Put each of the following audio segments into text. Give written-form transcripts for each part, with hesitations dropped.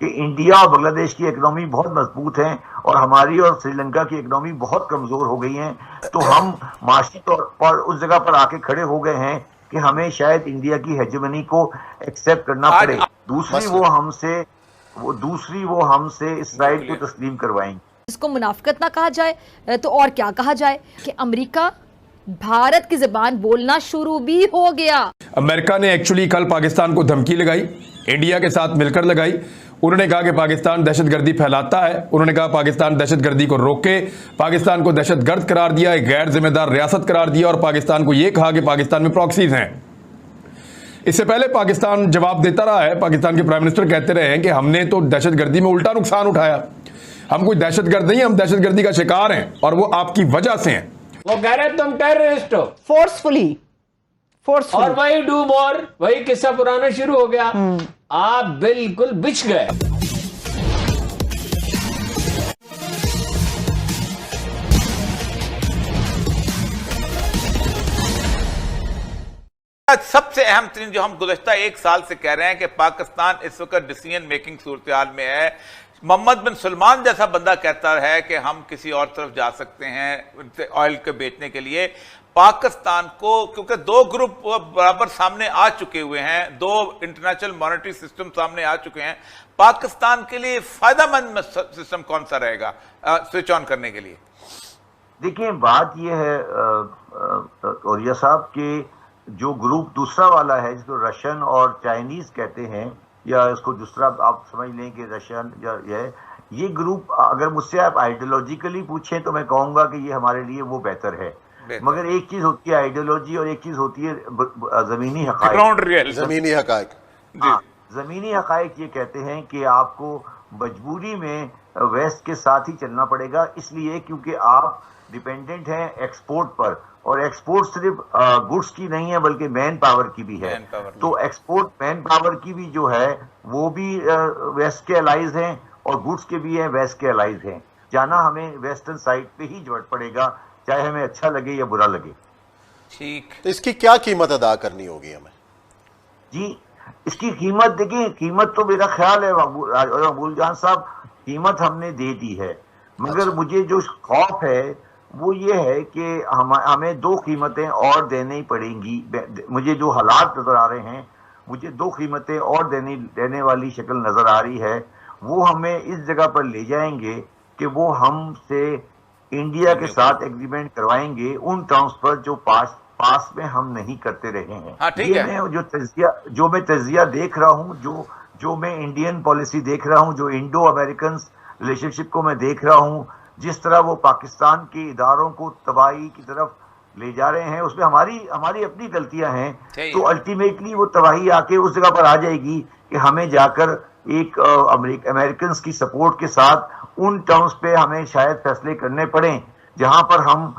कि इंडिया और बांग्लादेश की इकोनॉमी बहुत मजबूत है और हमारी और श्रीलंका की इकोनॉमी बहुत कमजोर हो गई है, तो हम माशी तौर पर उस जगह पर आके खड़े हो गए हैं कि हमें शायद इंडिया की हेजेमनी को एक्सेप्ट करना पड़े। दूसरी वो हमसे इसराइल को तस्लीम करवाएंगे। इसको मुनाफिकत ना कहा जाए तो और क्या कहा जाए कि अमेरिका भारत की जुबान बोलना शुरू भी हो गया। अमेरिका ने एक्चुअली कल पाकिस्तान को धमकी लगाई, इंडिया के साथ मिलकर लगाई। उन्होंने कहा कि पाकिस्तान दहशतगर्दी फैलाता है, उन्होंने कहा पाकिस्तान दहशतगर्दी को रोके, पाकिस्तान को दहशतगर्द करार दिया, एक गैर जिम्मेदार रियासत करार दिया और पाकिस्तान को यह कहा कि पाकिस्तान में प्रॉक्सीज हैं। इससे पहले पाकिस्तान जवाब देता रहा है, पाकिस्तान के प्राइम मिनिस्टर कहते रहे हैं कि हमने तो दहशतगर्दी में उल्टा नुकसान उठाया, हम कोई दहशतगर्द नहीं, हम दहशतगर्दी का शिकार हैं और वो आपकी वजह से हैं। वो कह रहे तुम टेररिस्ट हो, फोर्सफुली और वही डू मोर, वही किस्सा पुराना शुरू हो गया। आप बिल्कुल बिछ गए। सबसे अहम चीज जो हम गुज़श्ता एक साल से कह रहे हैं कि पाकिस्तान इस वक्त डिसीजन मेकिंग सूरत हाल में है। मोहम्मद बिन सलमान जैसा बंदा कहता है कि हम किसी और तरफ जा सकते हैं ऑयल के बेचने के लिए। पाकिस्तान को, क्योंकि दो ग्रुप बराबर सामने आ चुके हुए हैं, दो इंटरनेशनल मॉनेटरी सिस्टम सामने आ चुके हैं, पाकिस्तान के लिए फायदेमंद सिस्टम कौन सा रहेगा स्विच ऑन करने के लिए? देखिए, बात यह है औरिया साहब के जो ग्रुप दूसरा वाला है जिसको रशियन और चाइनीज कहते हैं, या इसको दूसरा आप समझ लें कि रशियन या ये ग्रुप, अगर मुझसे आप आइडियोलॉजिकली पूछें तो मैं कहूंगा कि ये हमारे लिए वो बेहतर है। मगर एक चीज होती है आइडियोलॉजी और एक चीज होती है जमीनी हकायक। जमीनी हकायक ये कहते हैं कि आपको मजबूरी में वेस्ट के साथ ही चलना पड़ेगा, इसलिए क्योंकि आप डिपेंडेंट हैं एक्सपोर्ट पर, और एक्सपोर्ट सिर्फ गुड्स की नहीं है बल्कि मैन पावर की भी है। तो एक्सपोर्ट मैन पावर की भी जो है वो भी वेस्ट के अलाइज हैं और गुड्स के भी हैं, वेस्ट के अलाइज हैं। जाना हमें वेस्टर्न साइड पे ही जरूरत पड़ेगा, चाहे हमें अच्छा लगे या बुरा लगे। ठीक, तो इसकी क्या कीमत अदा करनी होगी हमें? जी, इसकी कीमत देखिए, कीमत तो मेरा ख्याल है अबूल जान साहब, कीमत हमने दे दी है, मगर मुझे जो खौफ है वो ये है कि हमें दो कीमतें और देनी पड़ेंगी। मुझे जो हालात नजर आ रहे हैं, मुझे दो कीमतें और देने वाली शक्ल नजर आ रही है। वो हमें इस जगह पर ले जाएंगे कि वो हमसे इंडिया के साथ एग्रीमेंट करवाएंगे उन टर्म्स पर जो पास में हम नहीं करते रहे हैं। ये मैं जो मैं तजिया देख रहा हूँ, जो मैं इंडियन पॉलिसी देख रहा हूँ, जो इंडो अमेरिकन रिलेशनशिप को मैं देख रहा हूँ, जिस तरह वो पाकिस्तान के इदारों को तबाही की तरफ ले जा रहे हैं, उसमें हमारी अपनी गलतियां हैं। तो अल्टीमेटली वो तबाही आके उस जगह पर आ जाएगी कि हमें जाकर एक अमेरिकन की सपोर्ट के साथ उन टर्म्स पे हमें शायद फैसले करने पड़े जहां पर हम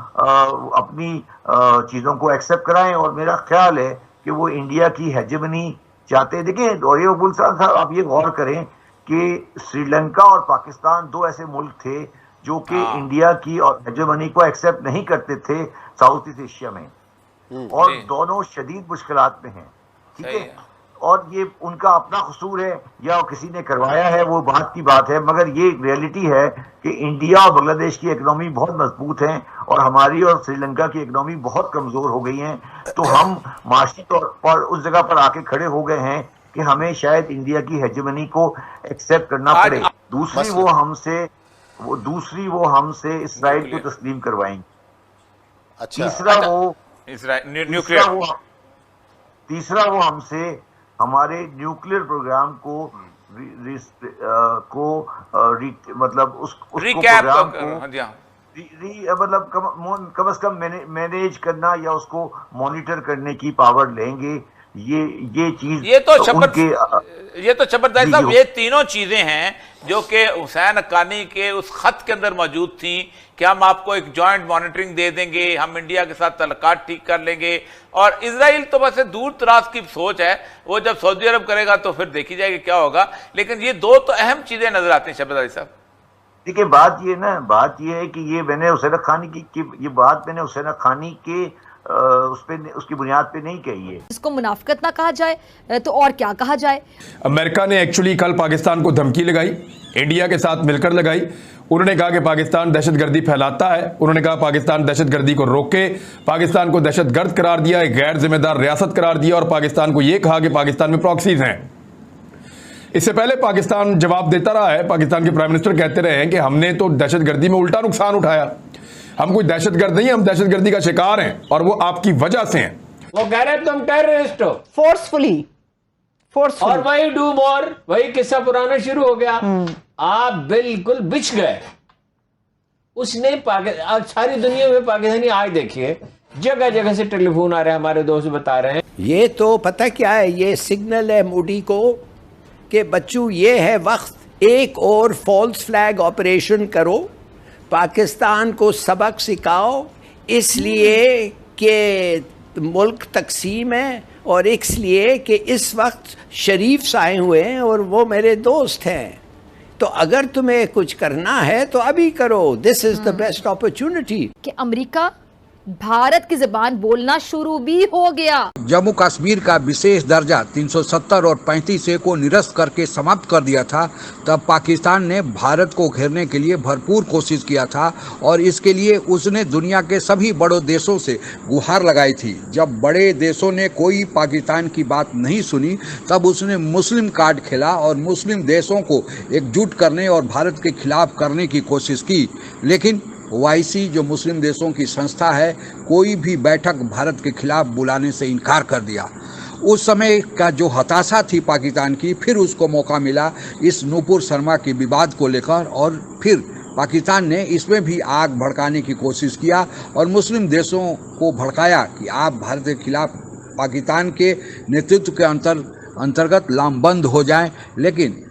अपनी चीजों को एक्सेप्ट कराएं। और मेरा ख्याल है कि वो इंडिया की हेजेमनी चाहते हैं। देखिए अबुल साहब, आप ये गौर करें कि श्रीलंका और पाकिस्तान दो ऐसे मुल्क थे जो कि इंडिया की और हेजेमनी को एक्सेप्ट नहीं करते थे साउथ ईस्ट एशिया में, और दोनों शदीद मुश्किलात में हैं। ठीक है, और ये उनका अपना कसूर है या किसी ने करवाया है, वो बात की बात है, मगर ये रियलिटी है कि इंडिया और बांग्लादेश की इकोनॉमी बहुत मजबूत है और हमारी और श्रीलंका की इकोनॉमी बहुत कमजोर हो गई है। तो हम माशी तौर पर उस जगह पर आके खड़े हो गए हैं कि हमें शायद इंडिया की हेजेमनी को एक्सेप्ट करना पड़े। दूसरी वो हमसे इसराइल को तस्लीम करवाएंगे। तीसरा वो हमसे हमारे न्यूक्लियर प्रोग्राम को मतलब उसको प्रोग्राम को मतलब कम से कम मैनेज करना या उसको मॉनिटर करने की पावर लेंगे। ये चीज ये तो जबरदस्त साहब, ये तीनों चीजें हैं जो कि हुसैन हक्कानी के उस खत के अंदर मौजूद थी कि हम आपको एक जॉइंट मॉनिटरिंग दे देंगे, हम इंडिया के साथ तल्लुकात ठीक कर लेंगे। और इजराइल तो बस दूर दराज की सोच है, वो जब सऊदी अरब करेगा तो फिर देखी जाएगी क्या होगा। लेकिन ये दो तो अहम चीजें नजर आती हैं शहबाज अली साहब। देखिए बात ये है कि ये मैंने हुसैन हक्कानी की ये बात मैंने हुसैन हक्कानी के उस पे उसकी बुनियाद पे नहीं कही है। इसको मुनाफिकत ना कहा जाए तो और क्या कहा जाए? अमेरिका ने एक्चुअली कल पाकिस्तान को धमकी लगाई, इंडिया के साथ मिलकर लगाई। उन्होंने कहा कि पाकिस्तान दहशतगर्दी फैलाता है। उन्होंने कहा पाकिस्तान दहशतगर्दी को रोके, पाकिस्तान को दहशतगर्द करार दिया, एक गैर जिम्मेदार रियासत करार दिया और पाकिस्तान को यह कहा कि पाकिस्तान में प्रॉक्सीज हैं। इससे पहले पाकिस्तान जवाब देता रहा है। पाकिस्तान के प्राइम मिनिस्टर कहते रहे हैं कि हमने तो दहशतगर्दी में उल्टा नुकसान उठाया, हम कोई दहशतगर्द नहीं, हम दहशतगर्दी का शिकार हैं और वो आपकी वजह से हैं। वो कह रहे तुम टेररिस्ट हो, फोर्सफुली। और वही डू मोर, वही किस्सा पुराना शुरू हो गया। आप बिल्कुल बिछ गए। उसने पाकिस्तान, सारी दुनिया में पाकिस्तानी आज देखिए जगह जगह से टेलीफोन आ रहे हैं, हमारे दोस्त बता रहे हैं। ये तो पता क्या है, ये सिग्नल है मोदी को कि बच्चों ये है वक्त, एक और फॉल्स फ्लैग ऑपरेशन करो, पाकिस्तान को सबक सिखाओ, इसलिए कि मुल्क तकसीम है और इसलिए कि इस वक्त शरीफ आए हुए हैं और वो मेरे दोस्त हैं। तो अगर तुम्हें कुछ करना है तो अभी करो, this is the best opportunity. कि अमेरिका भारत की ज़बान बोलना शुरू भी हो गया। जम्मू कश्मीर का विशेष दर्जा 370 और 35A को निरस्त करके समाप्त कर दिया था, तब पाकिस्तान ने भारत को घेरने के लिए भरपूर कोशिश किया था और इसके लिए उसने दुनिया के सभी बड़े देशों से गुहार लगाई थी। जब बड़े देशों ने कोई पाकिस्तान की बात नहीं सुनी, तब उसने मुस्लिम कार्ड खेला और मुस्लिम देशों को एकजुट करने और भारत के खिलाफ करने की कोशिश की। लेकिन OIC जो मुस्लिम देशों की संस्था है, कोई भी बैठक भारत के खिलाफ बुलाने से इनकार कर दिया। उस समय का जो हताशा थी पाकिस्तान की, फिर उसको मौका मिला इस नूपुर शर्मा के विवाद को लेकर और फिर पाकिस्तान ने इसमें भी आग भड़काने की कोशिश किया और मुस्लिम देशों को भड़काया कि आप भारत के खिलाफ पाकिस्तान के नेतृत्व के अंतर्गत लामबंद हो जाएं। लेकिन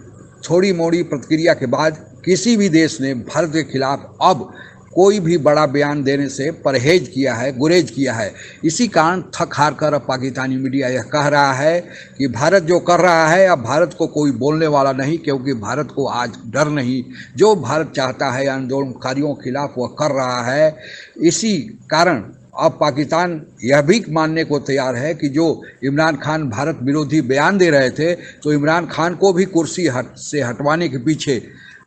थोड़ी मोड़ी प्रतिक्रिया के बाद किसी भी देश ने भारत के खिलाफ अब कोई भी बड़ा बयान देने से परहेज किया है, गुरेज किया है। इसी कारण थक हार कर अब पाकिस्तानी मीडिया यह कह रहा है कि भारत जो कर रहा है, अब भारत को कोई बोलने वाला नहीं, क्योंकि भारत को आज डर नहीं। जो भारत चाहता है आंदोलनकारियों के खिलाफ वह कर रहा है। इसी कारण अब पाकिस्तान यह भी मानने को तैयार है कि जो इमरान खान भारत विरोधी बयान दे रहे थे, तो इमरान खान को भी कुर्सी से हटवाने के पीछे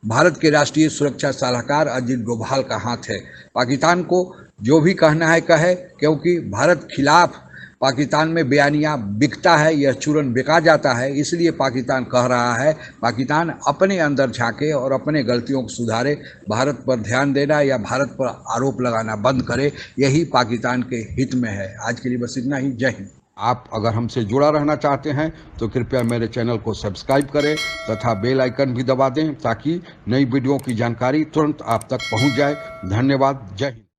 भारत के राष्ट्रीय सुरक्षा सलाहकार अजित डोभाल का हाथ है। पाकिस्तान को जो भी कहना है कहे, क्योंकि भारत खिलाफ पाकिस्तान में बयानियाँ बिकता है, यह चूरन बिका जाता है। इसलिए पाकिस्तान कह रहा है पाकिस्तान अपने अंदर झांके और अपने गलतियों को सुधारे, भारत पर ध्यान देना या भारत पर आरोप लगाना बंद करे, यही पाकिस्तान के हित में है। आज के लिए बस इतना ही। जय हिंद। आप अगर हमसे जुड़ा रहना चाहते हैं तो कृपया मेरे चैनल को सब्सक्राइब करें तथा बेल आइकन भी दबा दें ताकि नई वीडियो की जानकारी तुरंत आप तक पहुंच जाए। धन्यवाद। जय हिंद।